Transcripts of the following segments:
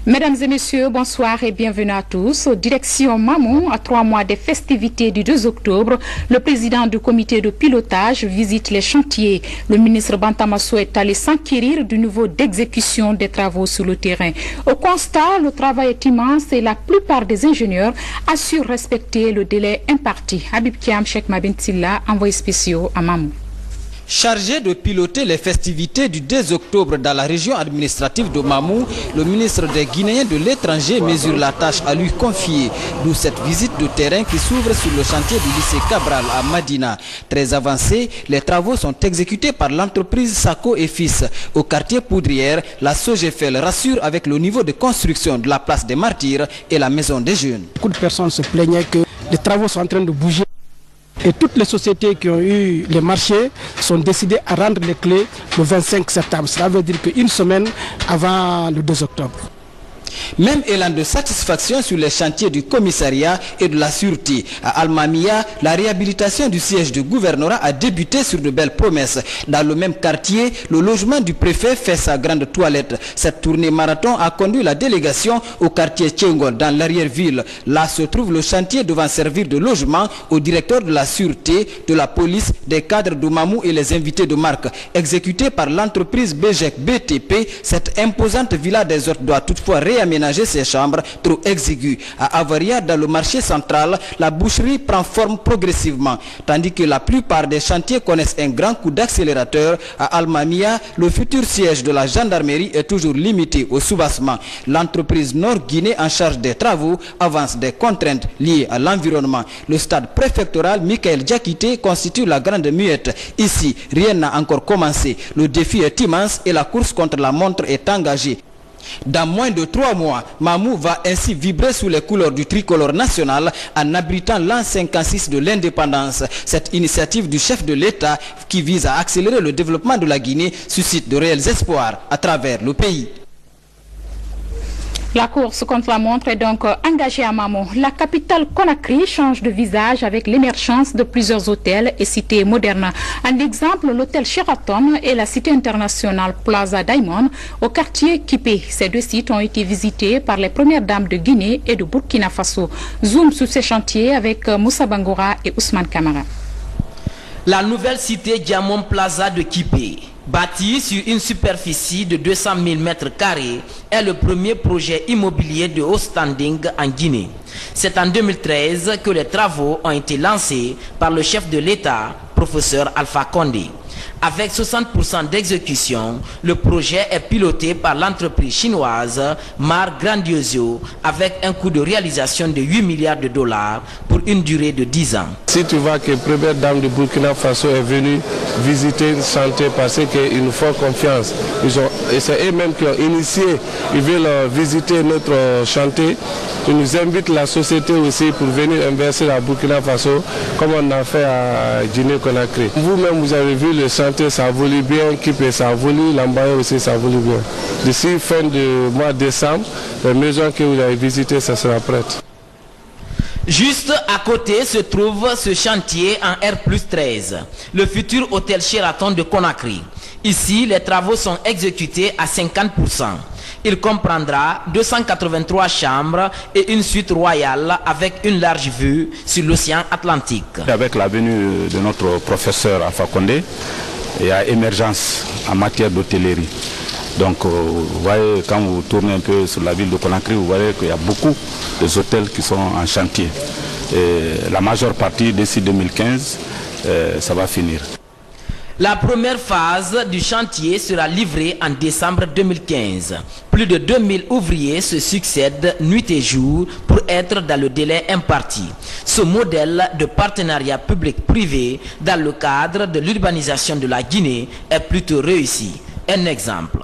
Mesdames et messieurs, bonsoir et bienvenue à tous. Direction Mamou, à 3 mois des festivités du 2 octobre, le président du comité de pilotage visite les chantiers. Le ministre Bantamasso est allé s'enquérir du niveau d'exécution des travaux sur le terrain. Au constat, le travail est immense et la plupart des ingénieurs assurent respecter le délai imparti. Habib Kiam, Cheikh Mabintilla, envoyé spéciaux à Mamou. Chargé de piloter les festivités du 2 octobre dans la région administrative de Mamou, le ministre des Guinéens de l'étranger mesure la tâche à lui confier. D'où cette visite de terrain qui s'ouvre sur le chantier du lycée Cabral à Madina. Très avancé, les travaux sont exécutés par l'entreprise Sako et Fils. Au quartier Poudrière, la Sogefel rassure avec le niveau de construction de la place des Martyrs et la maison des jeunes. Beaucoup de personnes se plaignaient que les travaux sont en train de bouger. Et toutes les sociétés qui ont eu les marchés sont décidées à rendre les clés le 25 septembre. Cela veut dire qu'une semaine avant le 2 octobre. Même élan de satisfaction sur les chantiers du commissariat et de la sûreté. À Almamia, la réhabilitation du siège du gouvernorat a débuté sur de belles promesses. Dans le même quartier, le logement du préfet fait sa grande toilette. Cette tournée marathon a conduit la délégation au quartier Tchengol, dans l'arrière-ville. Là se trouve le chantier devant servir de logement au directeur de la sûreté, de la police, des cadres de Mamou et les invités de marque. Exécuté par l'entreprise BGEC BTP, cette imposante villa des hôtes doit toutefois réaménager ses chambres trop exiguës. À Avaria, dans le marché central, la boucherie prend forme progressivement. Tandis que la plupart des chantiers connaissent un grand coup d'accélérateur, à Almamia, le futur siège de la gendarmerie est toujours limité au soubassement. L'entreprise Nord-Guinée en charge des travaux avance des contraintes liées à l'environnement. Le stade préfectoral Michael Diakité constitue la grande muette. Ici, rien n'a encore commencé. Le défi est immense et la course contre la montre est engagée. Dans moins de 3 mois, Mamou va ainsi vibrer sous les couleurs du tricolore national en abritant l'an 56 de l'indépendance. Cette initiative du chef de l'État qui vise à accélérer le développement de la Guinée suscite de réels espoirs à travers le pays. La course contre la montre est donc engagée à Mamou. La capitale Conakry change de visage avec l'émergence de plusieurs hôtels et cités modernes. Un exemple, l'hôtel Sheraton et la cité internationale Plaza Diamond au quartier Kipé. Ces deux sites ont été visités par les premières dames de Guinée et de Burkina Faso. Zoom sur ces chantiers avec Moussa Bangoura et Ousmane Kamara. La nouvelle cité Diamond Plaza de Kipé, bâtie sur une superficie de 200 000 m², est le premier projet immobilier de haut standing en Guinée. C'est en 2013 que les travaux ont été lancés par le chef de l'État, professeur Alpha Condé. Avec 60% d'exécution, le projet est piloté par l'entreprise chinoise Mar Grandiosio avec un coût de réalisation de 8 milliards de dollars pour une durée de 10 ans. Si tu vois que la première dame de Burkina Faso est venue visiter le chantier parce qu'ils nous font confiance, et c'est eux-mêmes qui ont initié, ils veulent visiter notre chantier. Ils nous invitent la société aussi pour venir investir à Burkina Faso comme on a fait à Guinée-Conakry. Vous-même, vous avez vu le chantier, ça évolue bien, Kipé, ça évolue, Lambaye aussi, ça évolue bien. D'ici fin du mois de décembre, les maisons que vous avez visitées, ça sera prête. Juste à côté se trouve ce chantier en R+13, le futur hôtel Sheraton de Conakry. Ici, les travaux sont exécutés à 50%. Il comprendra 283 chambres et une suite royale avec une large vue sur l'océan Atlantique. Avec la venue de notre professeur Alpha Condé, il y a émergence en matière d'hôtellerie. Donc vous voyez, quand vous tournez un peu sur la ville de Conakry, vous voyez qu'il y a beaucoup d'hôtels qui sont en chantier. Et la majeure partie d'ici 2015, ça va finir. La première phase du chantier sera livrée en décembre 2015. Plus de 2000 ouvriers se succèdent nuit et jour pour être dans le délai imparti. Ce modèle de partenariat public-privé dans le cadre de l'urbanisation de la Guinée est plutôt réussi. Un exemple.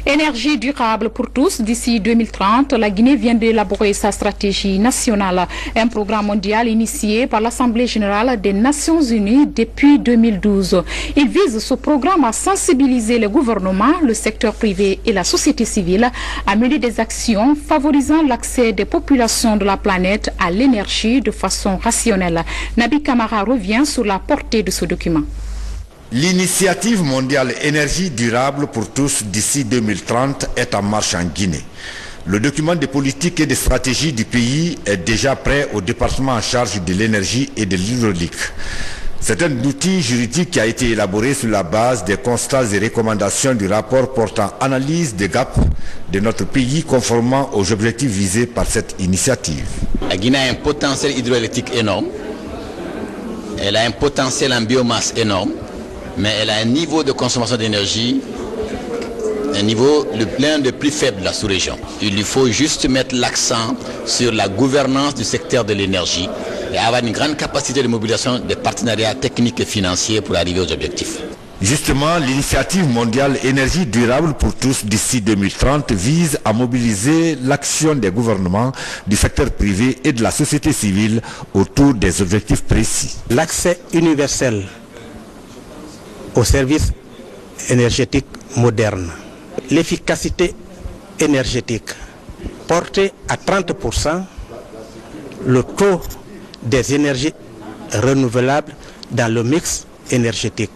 Énergie durable pour tous d'ici 2030, la Guinée vient d'élaborer sa stratégie nationale, un programme mondial initié par l'Assemblée générale des Nations unies depuis 2012. Il vise ce programme à sensibiliser les gouvernements, le secteur privé et la société civile à mener des actions favorisant l'accès des populations de la planète à l'énergie de façon rationnelle. Nabi Kamara revient sur la portée de ce document. L'initiative mondiale énergie durable pour tous d'ici 2030 est en marche en Guinée. Le document de politique et de stratégie du pays est déjà prêt au département en charge de l'énergie et de l'hydraulique. C'est un outil juridique qui a été élaboré sur la base des constats et recommandations du rapport portant analyse des gaps de notre pays conformément aux objectifs visés par cette initiative. La Guinée a un potentiel hydroélectrique énorme, elle a un potentiel en biomasse énorme, mais elle a un niveau de consommation d'énergie, un niveau l'un des plus faibles de la sous-région. Il lui faut juste mettre l'accent sur la gouvernance du secteur de l'énergie et avoir une grande capacité de mobilisation des partenariats techniques et financiers pour arriver aux objectifs. Justement, l'initiative mondiale énergie durable pour tous d'ici 2030 vise à mobiliser l'action des gouvernements, du secteur privé et de la société civile autour des objectifs précis. L'accès universel aux services énergétiques modernes, l'efficacité énergétique, porter à 30% le taux des énergies renouvelables dans le mix énergétique.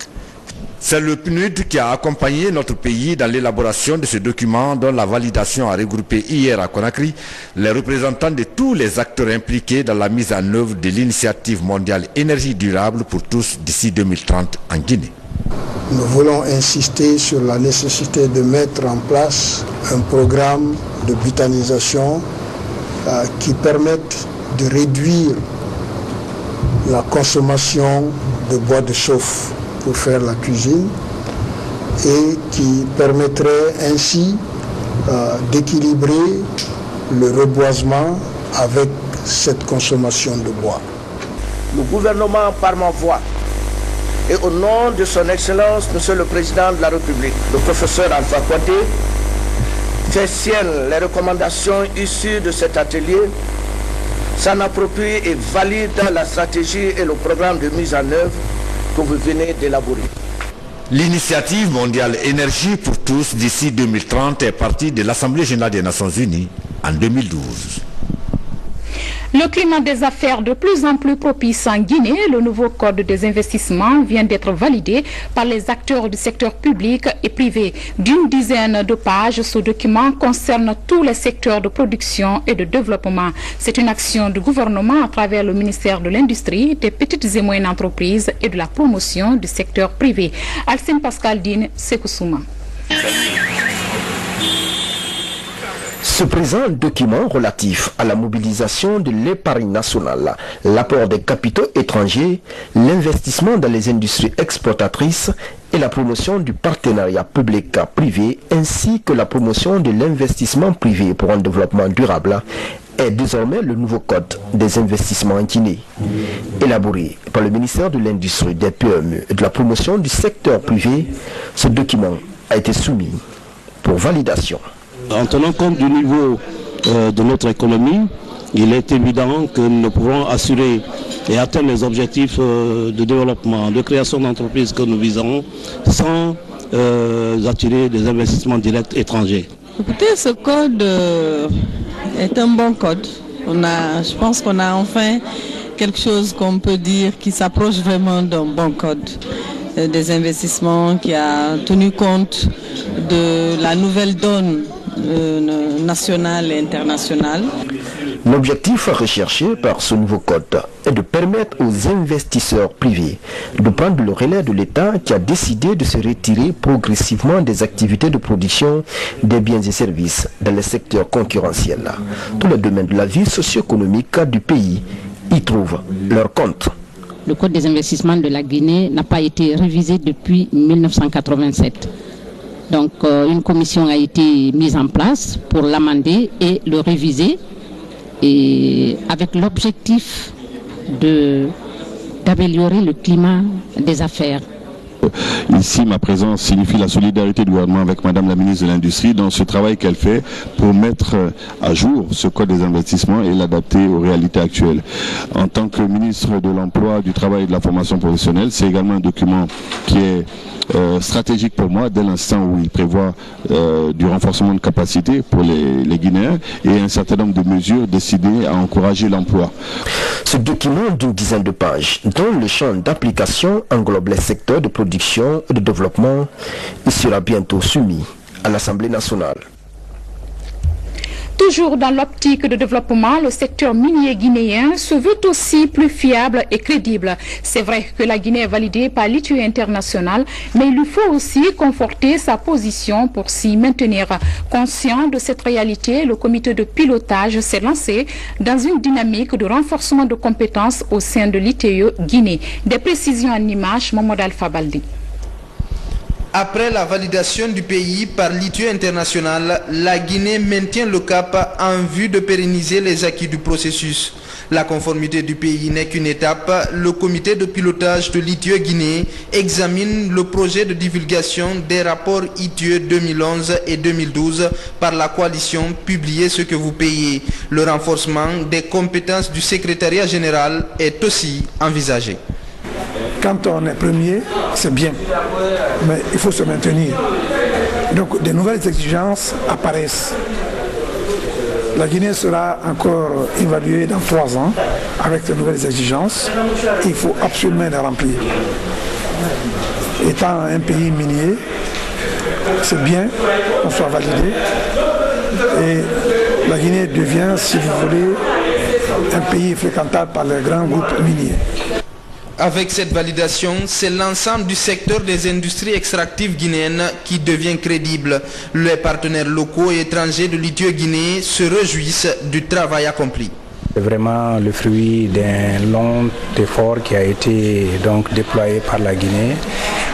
C'est le PNUD qui a accompagné notre pays dans l'élaboration de ce document dont la validation a regroupé hier à Conakry les représentants de tous les acteurs impliqués dans la mise en œuvre de l'initiative mondiale énergie durable pour tous d'ici 2030 en Guinée. Nous voulons insister sur la nécessité de mettre en place un programme de butanisation qui permette de réduire la consommation de bois de chauffe pour faire la cuisine et qui permettrait ainsi d'équilibrer le reboisement avec cette consommation de bois. Le gouvernement, par ma voix, et au nom de son Excellence, Monsieur le Président de la République, le professeur Alpha Condé, fait sienne les recommandations issues de cet atelier, s'en approprie et valide la stratégie et le programme de mise en œuvre que vous venez d'élaborer. L'initiative mondiale énergie pour tous d'ici 2030 est partie de l'Assemblée générale des Nations unies en 2012. Le climat des affaires de plus en plus propice en Guinée, le nouveau code des investissements vient d'être validé par les acteurs du secteur public et privé. D'une dizaine de pages, ce document concerne tous les secteurs de production et de développement. C'est une action du gouvernement à travers le ministère de l'Industrie, des petites et moyennes entreprises et de la promotion du secteur privé. Alcine Pascal Dine, Sekoussouma. Ce présent document relatif à la mobilisation de l'épargne nationale, l'apport des capitaux étrangers, l'investissement dans les industries exportatrices et la promotion du partenariat public-privé ainsi que la promotion de l'investissement privé pour un développement durable est désormais le nouveau code des investissements en Guinée. Élaboré par le ministère de l'Industrie, des PME et de la promotion du secteur privé, ce document a été soumis pour validation. En tenant compte du niveau de notre économie, il est évident que nous ne pourrons assurer et atteindre les objectifs de développement, de création d'entreprises que nous visons sans attirer des investissements directs étrangers. Écoutez, ce code est un bon code. Je pense qu'on a enfin quelque chose qu'on peut dire qui s'approche vraiment d'un bon code des investissements qui a tenu compte de la nouvelle donne nationale et internationale. L'objectif recherché par ce nouveau code est de permettre aux investisseurs privés de prendre le relais de l'État qui a décidé de se retirer progressivement des activités de production des biens et services dans les secteurs concurrentiels. Tous les domaines de la vie socio-économique du pays y trouvent leur compte. Le code des investissements de la Guinée n'a pas été révisé depuis 1987. Donc une commission a été mise en place pour l'amender et le réviser, et avec l'objectif d'améliorer le climat des affaires. Ici, ma présence signifie la solidarité du gouvernement avec Madame la ministre de l'Industrie dans ce travail qu'elle fait pour mettre à jour ce code des investissements et l'adapter aux réalités actuelles. En tant que ministre de l'Emploi, du Travail et de la Formation professionnelle, c'est également un document qui est stratégique pour moi dès l'instant où il prévoit du renforcement de capacité pour les Guinéens et un certain nombre de mesures destinées à encourager l'emploi. Ce document d'une dizaine de pages, dont le champ d'application englobe les secteurs de production production et de développement. Il sera bientôt soumis à l'Assemblée nationale. Toujours dans l'optique de développement, le secteur minier guinéen se veut aussi plus fiable et crédible. C'est vrai que la Guinée est validée par l'ITIE international, mais il lui faut aussi conforter sa position pour s'y maintenir. Conscient de cette réalité, le comité de pilotage s'est lancé dans une dynamique de renforcement de compétences au sein de l'ITIE Guinée. Des précisions en images, Mohamed Alpha Baldi. Après la validation du pays par l'ITIE international, la Guinée maintient le cap en vue de pérenniser les acquis du processus. La conformité du pays n'est qu'une étape. Le comité de pilotage de l'ITIE Guinée examine le projet de divulgation des rapports ITIE 2011 et 2012 par la coalition Publiez ce que vous payez. Le renforcement des compétences du secrétariat général est aussi envisagé. Quand on est premier, c'est bien, mais il faut se maintenir. Donc, de nouvelles exigences apparaissent. La Guinée sera encore évaluée dans 3 ans avec de nouvelles exigences. Il faut absolument les remplir. Étant un pays minier, c'est bien qu'on soit validé. Et la Guinée devient, si vous voulez, un pays fréquentable par les grands groupes miniers. Avec cette validation, c'est l'ensemble du secteur des industries extractives guinéennes qui devient crédible. Les partenaires locaux et étrangers de l'ITIE Guinée se réjouissent du travail accompli. C'est vraiment le fruit d'un long effort qui a été donc déployé par la Guinée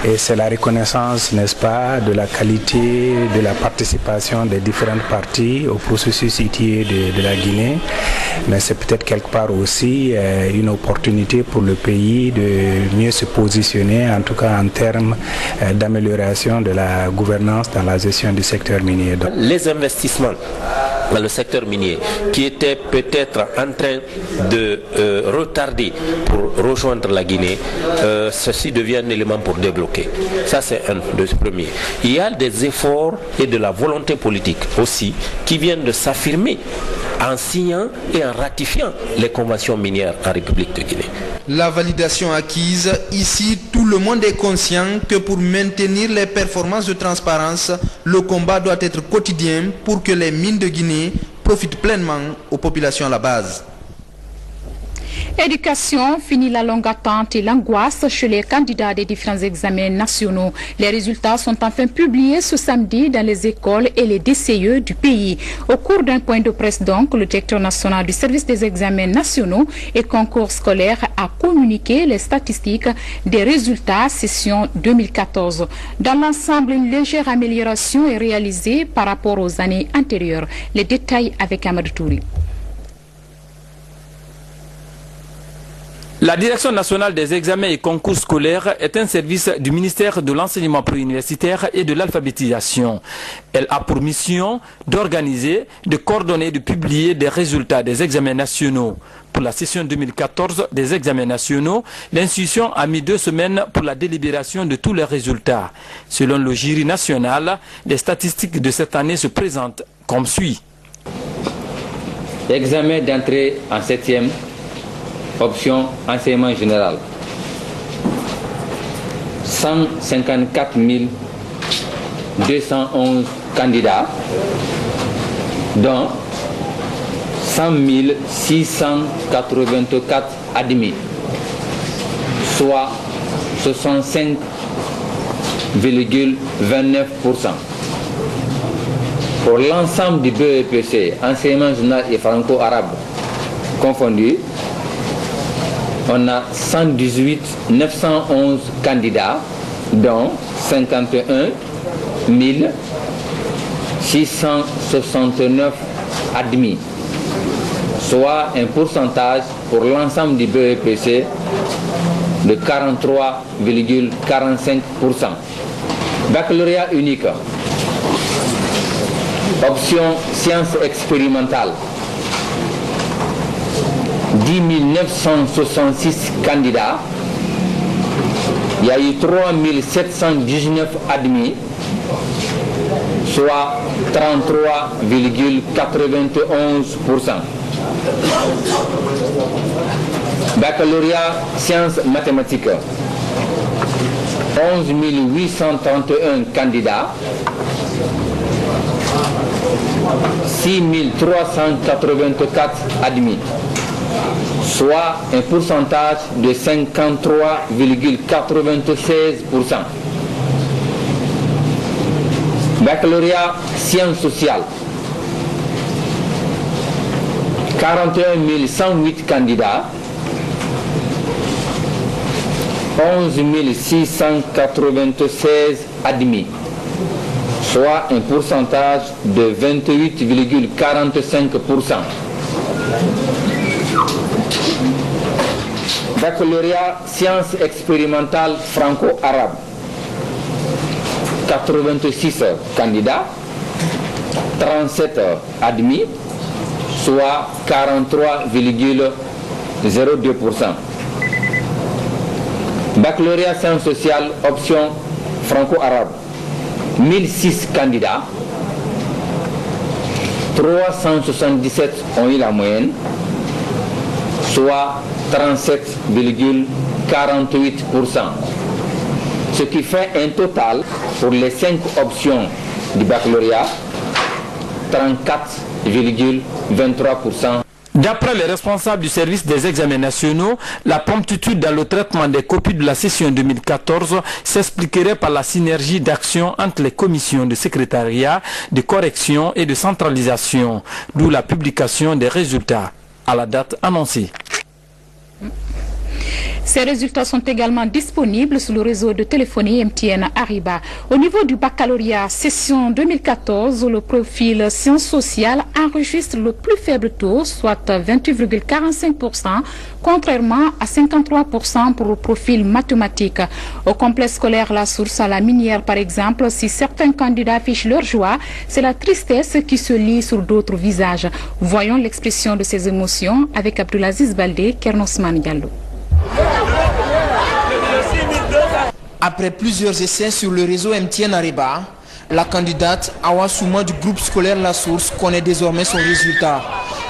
et c'est la reconnaissance, n'est-ce pas, de la qualité de la participation des différentes parties au processus ITIE de la Guinée. Mais c'est peut-être quelque part aussi une opportunité pour le pays de mieux se positionner, en tout cas en termes d'amélioration de la gouvernance dans la gestion du secteur minier. Les investissements dans le secteur minier qui étaient peut-être en train de retarder pour rejoindre la Guinée, ceci devient un élément pour débloquer. Ça, c'est un de ce premier. Il y a des efforts et de la volonté politique aussi qui viennent de s'affirmer en signant et en ratifiant les conventions minières en République de Guinée. La validation acquise, ici tout le monde est conscient que pour maintenir les performances de transparence, le combat doit être quotidien pour que les mines de Guinée profitent pleinement aux populations à la base. Éducation, fini la longue attente et l'angoisse chez les candidats des différents examens nationaux. Les résultats sont enfin publiés ce samedi dans les écoles et les DCE du pays. Au cours d'un point de presse donc, le directeur national du service des examens nationaux et concours scolaires a communiqué les statistiques des résultats session 2014. Dans l'ensemble, une légère amélioration est réalisée par rapport aux années antérieures. Les détails avec Amadou Touri. La Direction nationale des examens et concours scolaires est un service du ministère de l'enseignement préuniversitaire et de l'alphabétisation. Elle a pour mission d'organiser, de coordonner et de publier des résultats des examens nationaux. Pour la session 2014 des examens nationaux, l'institution a mis 2 semaines pour la délibération de tous les résultats. Selon le jury national, les statistiques de cette année se présentent comme suit. Examen d'entrée en 7e. Option enseignement général. 154 211 candidats, dont 100 684 admis, soit 65,29%. Pour l'ensemble du BEPC, enseignement général et franco-arabe confondus, on a 118 911 candidats, dont 51 669 admis, soit un pourcentage pour l'ensemble du BEPC de 43,45%. Baccalauréat unique. Option sciences expérimentales. 10 966 candidats, il y a eu 3 719 admis, soit 33,91%. Baccalauréat sciences mathématiques, 11 831 candidats, 6 384 admis, soit un pourcentage de 53,96%. Baccalauréat sciences sociales, 41 108 candidats, 11 696 admis, soit un pourcentage de 28,45%. Baccalauréat sciences expérimentales franco-arabes, 86 candidats, 37 admis, soit 43,02%. Baccalauréat sciences sociales, option franco-arabe, 1006 candidats, 377 ont eu la moyenne, soit 37,48%. Ce qui fait un total pour les 5 options du baccalauréat, 34,23%. D'après les responsables du service des examens nationaux, la promptitude dans le traitement des copies de la session 2014 s'expliquerait par la synergie d'action entre les commissions de secrétariat, de correction et de centralisation, d'où la publication des résultats à la date annoncée. Ces résultats sont également disponibles sur le réseau de téléphonie MTN Ariba. Au niveau du baccalauréat session 2014, le profil sciences sociales enregistre le plus faible taux, soit 28,45%, contrairement à 53% pour le profil mathématique. Au complexe scolaire La Source à la Minière, par exemple, si certains candidats affichent leur joie, c'est la tristesse qui se lit sur d'autres visages. Voyons l'expression de ces émotions avec Abdulaziz Baldé, Kernosman Diallo. Après plusieurs essais sur le réseau MTN Ariba, la candidate Awa Souma du groupe scolaire La Source connaît désormais son résultat.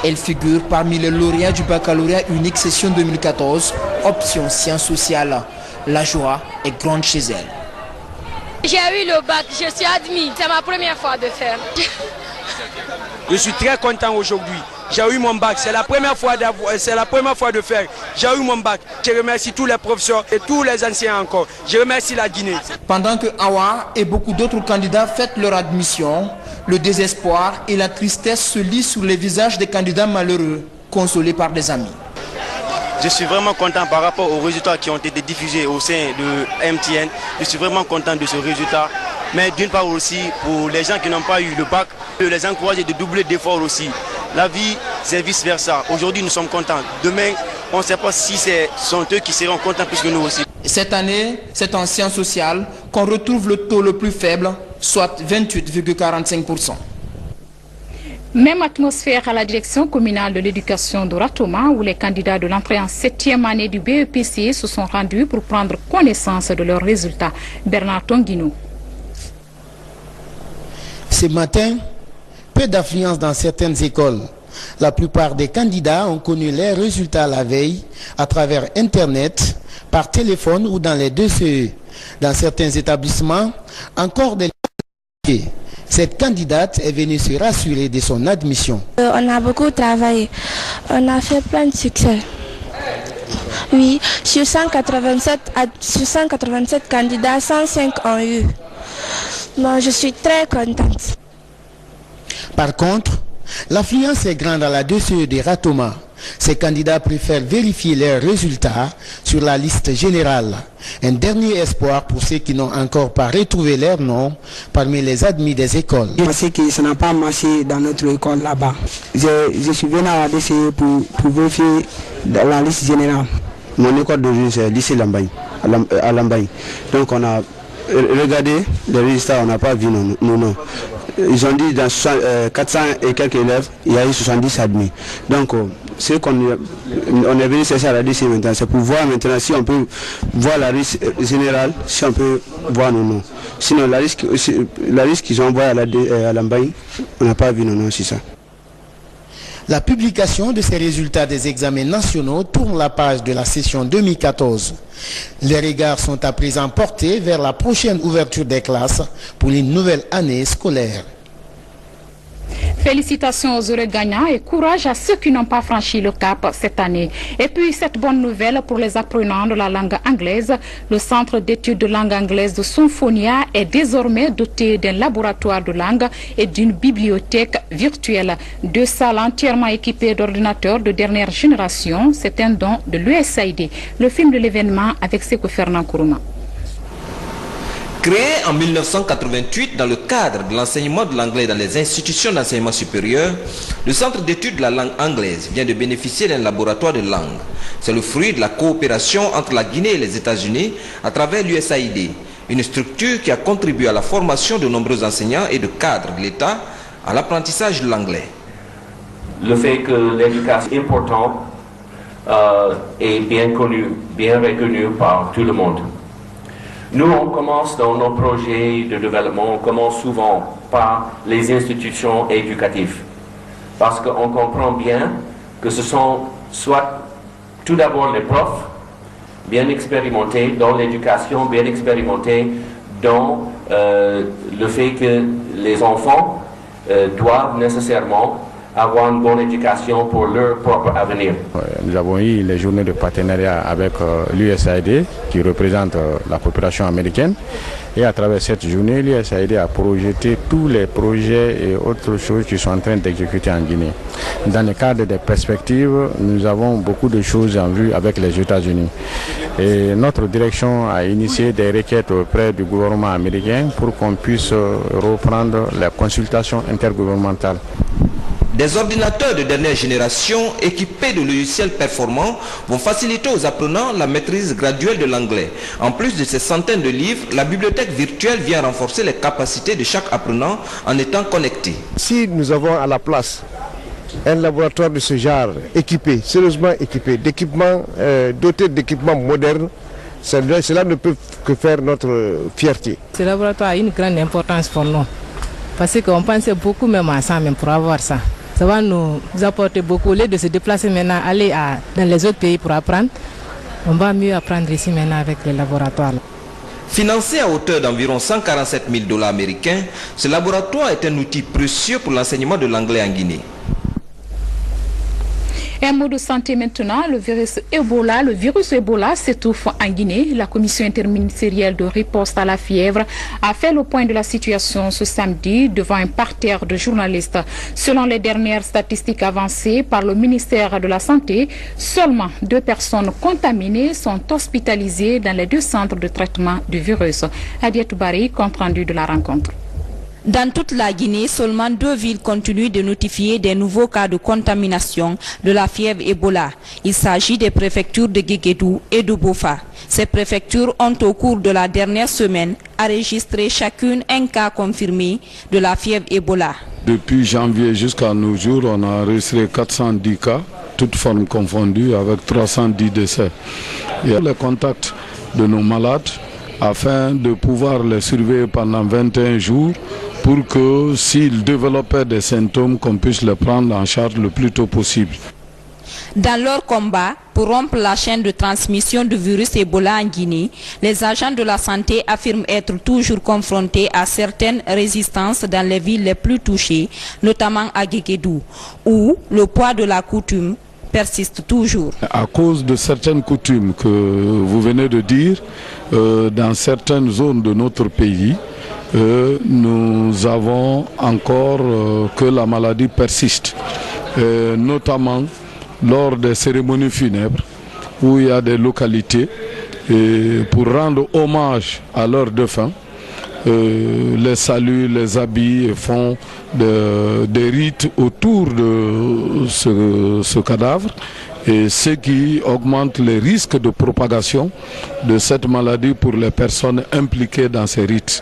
Elle figure parmi les lauréats du baccalauréat unique session 2014, option sciences sociales. La joie est grande chez elle. J'ai eu le bac, je suis admis. C'est ma première fois de faire. Je suis très content aujourd'hui. J'ai eu mon bac, c'est la première fois de faire. J'ai eu mon bac. Je remercie tous les professeurs et tous les anciens encore. Je remercie la Guinée. Pendant que Awa et beaucoup d'autres candidats fêtent leur admission, le désespoir et la tristesse se lisent sur les visages des candidats malheureux, consolés par des amis. Je suis vraiment content par rapport aux résultats qui ont été diffusés au sein de MTN. Je suis vraiment content de ce résultat. Mais d'une part aussi, pour les gens qui n'ont pas eu le bac, de les encourager de doubler d'efforts aussi. La vie, c'est vice-versa. Aujourd'hui, nous sommes contents. Demain, on ne sait pas si ce sont eux qui seront contents plus que nous aussi. Cette année, c'est en sciences sociales qu'on retrouve le taux le plus faible, soit 28,45%. Même atmosphère à la direction communale de l'éducation de Ratoma, où les candidats de l'entrée en 7e année du BEPC se sont rendus pour prendre connaissance de leurs résultats. Bernard Tonguino. Ce matin, peu d'affluence dans certaines écoles. La plupart des candidats ont connu leurs résultats la veille à travers Internet, par téléphone ou dans les 2 CE. Dans certains établissements, encore des... Cette candidate est venue se rassurer de son admission. On a beaucoup travaillé. On a fait plein de succès. Oui, sur 187 candidats, 105 ont eu. Moi, je suis très contente. Par contre, l'affluence est grande à la 2 CE de Ratoma. Ces candidats préfèrent vérifier leurs résultats sur la liste générale. Un dernier espoir pour ceux qui n'ont encore pas retrouvé leur nom parmi les admis des écoles. Je sais que ça n'a pas marché dans notre école là-bas. Je suis venu à la DCE pour vérifier la liste générale. Mon école d'origine c'est lycée Lambaye, à Lambaye. Donc on a regardé les résultats, on n'a pas vu nos noms. Ils ont dit dans 400 et quelques élèves, il y a eu 70 admis. Donc, ce qu'on est venu chercher à la DCE maintenant, c'est pour voir maintenant si on peut voir la liste générale, si on peut voir nos noms. Sinon, la liste qu'ils ont envoyée à Lambaye, on n'a pas vu nos noms, c'est ça. La publication de ces résultats des examens nationaux tourne la page de la session 2014. Les regards sont à présent portés vers la prochaine ouverture des classes pour une nouvelle année scolaire. Félicitations aux heureux gagnants et courage à ceux qui n'ont pas franchi le cap cette année. Et puis cette bonne nouvelle pour les apprenants de la langue anglaise. Le Centre d'études de langue anglaise de Symphonia est désormais doté d'un laboratoire de langue et d'une bibliothèque virtuelle. 2 salles entièrement équipées d'ordinateurs de dernière génération. C'est un don de l'USAID. Le film de l'événement avec Seko Fernand Kourouma. Créé en 1988 dans le cadre de l'enseignement de l'anglais dans les institutions d'enseignement supérieur, le Centre d'études de la langue anglaise vient de bénéficier d'un laboratoire de langue. C'est le fruit de la coopération entre la Guinée et les États-Unis à travers l'USAID, une structure qui a contribué à la formation de nombreux enseignants et de cadres de l'État à l'apprentissage de l'anglais. Le fait que l'éducation est importante est bien connue, bien reconnue par tout le monde. Nous, on commence dans nos projets de développement, on commence souvent par les institutions éducatives. Parce qu'on comprend bien que ce sont soit tout d'abord les profs, bien expérimentés dans l'éducation, bien expérimentés dans le fait que les enfants doivent nécessairement avoir une bonne éducation pour leur propre avenir. Nous avons eu les journées de partenariat avec l'USAID qui représente la population américaine et à travers cette journée, l'USAID a projeté tous les projets et autres choses qui sont en train d'exécuter en Guinée. Dans le cadre des perspectives, nous avons beaucoup de choses en vue avec les États-Unis. Et notre direction a initié des requêtes auprès du gouvernement américain pour qu'on puisse reprendre les consultations intergouvernementales. Des ordinateurs de dernière génération équipés de logiciels performants vont faciliter aux apprenants la maîtrise graduelle de l'anglais. En plus de ces centaines de livres, la bibliothèque virtuelle vient renforcer les capacités de chaque apprenant en étant connecté. Si nous avons à la place un laboratoire de ce genre équipé, sérieusement équipé, d'équipements doté d'équipements modernes, cela ne peut que faire notre fierté. Ce laboratoire a une grande importance pour nous, parce qu'on pensait beaucoup même à ça, même pour avoir ça. Ça va nous apporter beaucoup. Au lieu de se déplacer maintenant, aller dans les autres pays pour apprendre, on va mieux apprendre ici maintenant avec les laboratoires. Financé à hauteur d'environ 147 000 $ américains, ce laboratoire est un outil précieux pour l'enseignement de l'anglais en Guinée. Un mot de santé maintenant, le virus Ebola s'étouffe en Guinée. La commission interministérielle de riposte à la fièvre a fait le point de la situation ce samedi devant un parterre de journalistes. Selon les dernières statistiques avancées par le ministère de la Santé, seulement 2 personnes contaminées sont hospitalisées dans les 2 centres de traitement du virus. Adiatou Bari, compte rendu de la rencontre. Dans toute la Guinée, seulement 2 villes continuent de notifier des nouveaux cas de contamination de la fièvre Ebola. Il s'agit des préfectures de Guéguédou et de Bofa. Ces préfectures ont au cours de la dernière semaine enregistré chacune un cas confirmé de la fièvre Ebola. Depuis janvier jusqu'à nos jours, on a enregistré 410 cas, toutes formes confondues, avec 310 décès. Il y a les contacts de nos malades afin de pouvoir les surveiller pendant 21 jours pour que s'ils développaient des symptômes, qu'on puisse les prendre en charge le plus tôt possible. Dans leur combat pour rompre la chaîne de transmission du virus Ebola en Guinée, les agents de la santé affirment être toujours confrontés à certaines résistances dans les villes les plus touchées, notamment à Guéguédou, où le poids de la coutume persiste toujours. À cause de certaines coutumes que vous venez de dire, dans certaines zones de notre pays, nous avons encore que la maladie persiste, notamment lors des cérémonies funèbres où il y a des localités et pour rendre hommage à leurs défunts, les saluent, les habillent et font des rites autour de ce cadavre, et ce qui augmente les risques de propagation de cette maladie pour les personnes impliquées dans ces rites.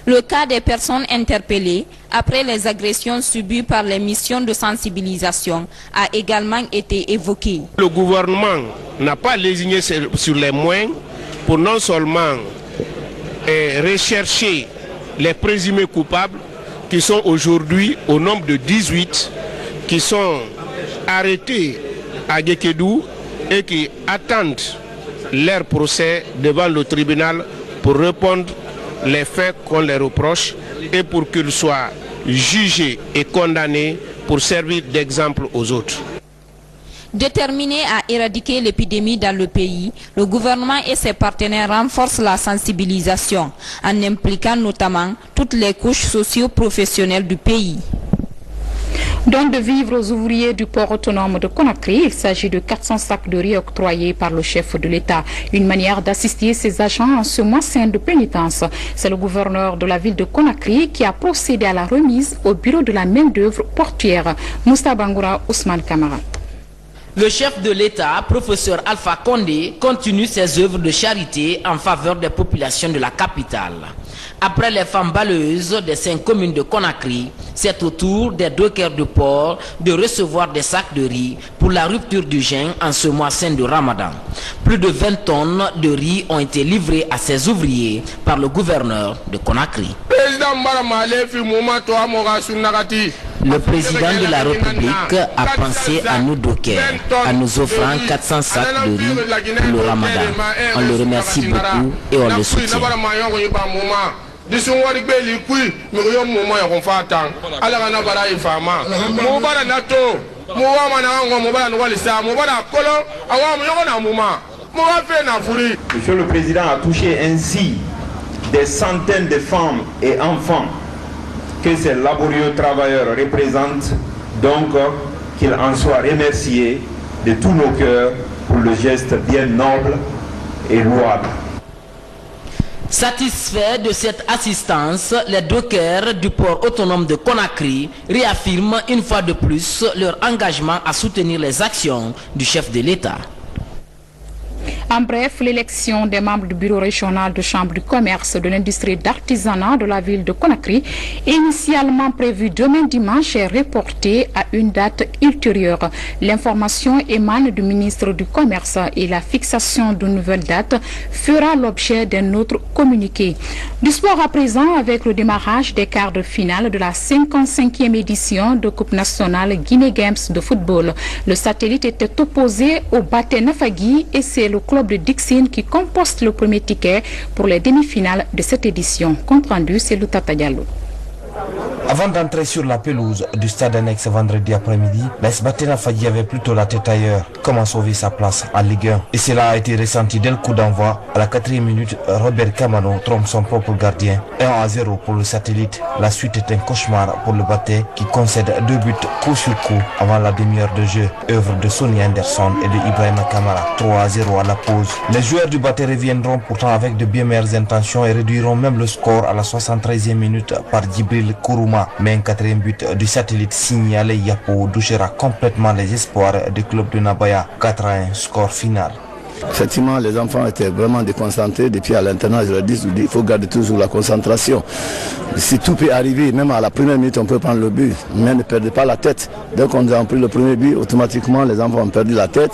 Le cas des personnes interpellées après les agressions subies par les missions de sensibilisation a également été évoqué. Le gouvernement n'a pas lésigné sur les moyens pour non seulement rechercher les présumés coupables qui sont aujourd'hui au nombre de 18, qui sont arrêtés à Guékédou et qui attendent leur procès devant le tribunal pour répondre les faits qu'on les reproche et pour qu'ils soient jugés et condamnés pour servir d'exemple aux autres. Déterminé à éradiquer l'épidémie dans le pays, le gouvernement et ses partenaires renforcent la sensibilisation en impliquant notamment toutes les couches socio-professionnelles du pays. Don de vivre aux ouvriers du port autonome de Conakry, il s'agit de 400 sacs de riz octroyés par le chef de l'État. Une manière d'assister ces agents en ce mois sain de pénitence. C'est le gouverneur de la ville de Conakry qui a procédé à la remise au bureau de la main-d'œuvre portuaire. Moussa Bangoura, Ousmane Kamara. Le chef de l'État, professeur Alpha Condé, continue ses œuvres de charité en faveur des populations de la capitale. Après les femmes balayeuses des 5 communes de Conakry, c'est au tour des dockers de port de recevoir des sacs de riz pour la rupture du jeûne en ce mois saint de Ramadan. Plus de 20 tonnes de riz ont été livrées à ces ouvriers par le gouverneur de Conakry. Le président de la République a pensé à nous dockers en nous offrant 400 sacs de riz pour le Ramadan. On le remercie beaucoup et on le soutient. Monsieur le Président a touché ainsi des centaines de femmes et enfants que ces laborieux travailleurs représentent, donc qu'il en soit remercié de tous nos cœurs pour le geste bien noble et louable. Satisfaits de cette assistance, les dockers du port autonome de Conakry réaffirment une fois de plus leur engagement à soutenir les actions du chef de l'État. En bref, l'élection des membres du bureau régional de chambre du commerce, de l'industrie et d'artisanat de la ville de Conakry, initialement prévue demain dimanche, est reportée à une date ultérieure. L'information émane du ministre du Commerce et la fixation d'une nouvelle date fera l'objet d'un autre communiqué. Du sport à présent avec le démarrage des quarts de finale de la 55e édition de Coupe nationale Guinée Games de football. Le satellite était opposé au Baté Nafagui et c'est le club de Dixine qui composte le premier ticket pour les demi-finales de cette édition. Compte rendu, c'est le Tata Diallo. Avant d'entrer sur la pelouse du stade annexe vendredi après-midi, l'AS Baté Nafagui avait plutôt la tête ailleurs. Comment sauver sa place en Ligue 1? Et cela a été ressenti dès le coup d'envoi. À la 4e minute, Robert Kamano trompe son propre gardien. 1-0 pour le satellite. La suite est un cauchemar pour le Baté qui concède 2 buts coup sur coup avant la demi-heure de jeu. Œuvre de Sonny Anderson et de Ibrahima Kamara. 3-0 à la pause. Les joueurs du Baté reviendront pourtant avec de bien meilleures intentions et réduiront même le score à la 73e minute par Djibril Kourouma. Mais un 4e but du satellite signalé Yapo douchera complètement les espoirs du club de Nabaya. 4-1, score final. Effectivement, les enfants étaient vraiment déconcentrés. Depuis à l'internat, je leur dis, il faut garder toujours la concentration. Si tout peut arriver, même à la première minute, on peut prendre le but, mais ne perdez pas la tête. Dès qu'on a pris le premier but, automatiquement, les enfants ont perdu la tête.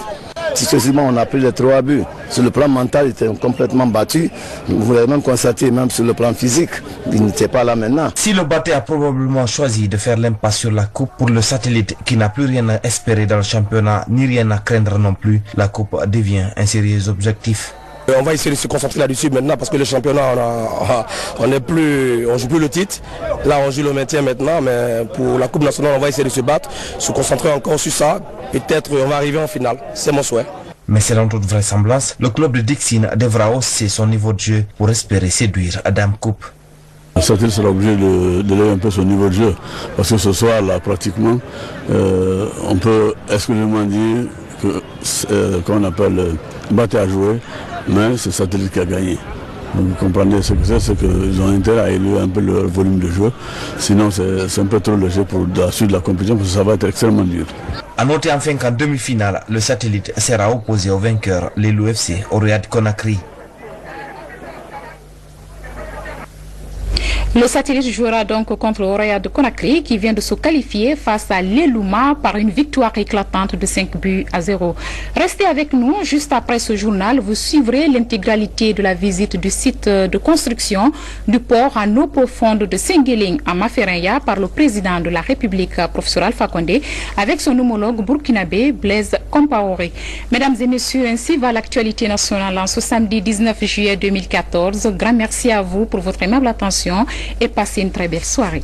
Successivement, on a pris les 3 buts. Sur le plan mental, ils étaient complètement battus. Vous l'avez même constaté, même sur le plan physique, ils n'étaient pas là maintenant. Si le Baté a probablement choisi de faire l'impasse sur la coupe, pour le satellite qui n'a plus rien à espérer dans le championnat, ni rien à craindre non plus, la coupe devient un sérieux objectif. On va essayer de se concentrer là-dessus maintenant parce que le championnat, on joue plus le titre. Là, on joue le maintien maintenant, mais pour la Coupe nationale, on va essayer de se battre, se concentrer encore sur ça. Peut-être on va arriver en finale, c'est mon souhait. Mais selon toute vraisemblance, le club de Dixine devra hausser son niveau de jeu pour espérer séduire Adam Coupe. Le satellite sera obligé d'élever un peu son niveau de jeu parce que ce soir, là, pratiquement, on peut exclusivement dire que, qu'on appelle Baté à jouer, mais c'est le satellite qui a gagné. Donc vous comprenez ce que c'est qu'ils ont intérêt à élever un peu leur volume de jeu. Sinon c'est un peu trop léger pour la suite de la compétition parce que ça va être extrêmement dur. A noter enfin qu'en demi-finale, le satellite sera opposé au vainqueur, les l'UFC, au Real Conakry. Le satellite jouera donc contre Orea de Conakry qui vient de se qualifier face à l'Elouma par une victoire éclatante de 5-0. Restez avec nous, juste après ce journal, vous suivrez l'intégralité de la visite du site de construction du port en eau profonde de Sengeling à Mafereya par le président de la République, professeur Alpha Condé, avec son homologue burkinabé Blaise Compaoré. Mesdames et messieurs, ainsi va l'actualité nationale en ce samedi 19 juillet 2014. Grand merci à vous pour votre aimable attention et passez une très belle soirée.